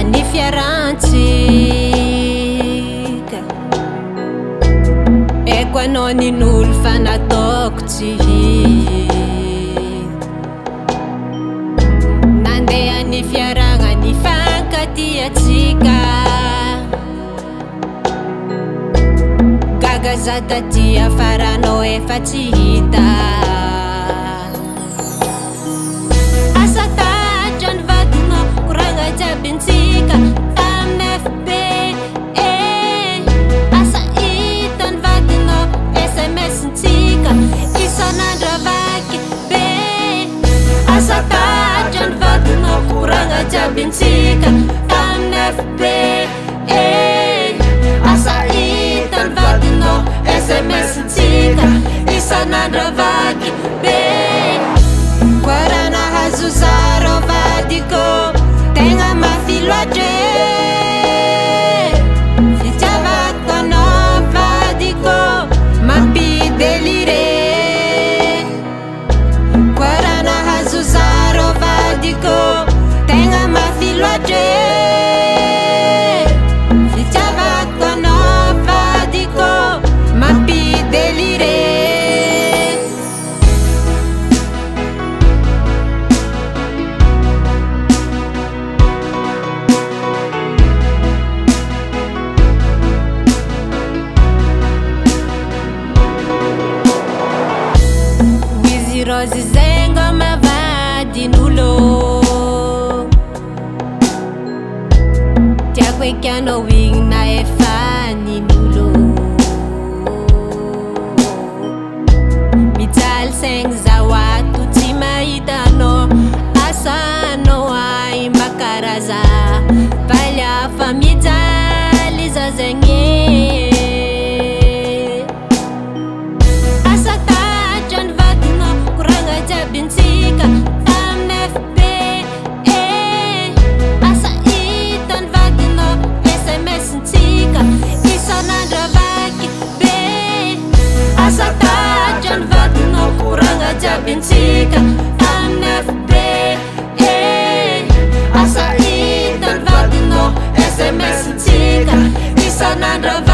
ny fiarantsika. Eko anao nin'olo fa nataoko tsy nandeha ny fiaragna ny fankatiatsika. Gaga za taty afaranao efa tsy hita. Asa tatra ny vadinao koragna jiabintsika tamin'ny FB. Asa hita ny vadinao SMS-ntsika isan'andro avaky be. Asa tatra ny vadinao koragna jiabintsika tamin'ny FB. Asa hita ny vadinao SMS-ntsika isan'andro avaky be. Koa nahazo zaro vadiko tegna mafy loatra. Fitiavako anao vadiko mampidéliré. Koa nahazo zaro vadiko tegna mafy loatra. Fitiavako anao vadiko mampidéliré. Rozy zengo mavadin'olo tiako eky anao igny na efa nin'olo. Mijaly saigny zaho ato tsy mahita anao. Asanao ay makaraza valy hafa mijaly za zegny. Jiabintsika tamin'ny FB. Asa hita ny vadinao SMS-ntsika isan'andro avaky be. Asa tatra ny vadinao koragna jiabintsika tamin'ny FB. Asa hita ny vadinao SMS-ntsika isan'andro avaky.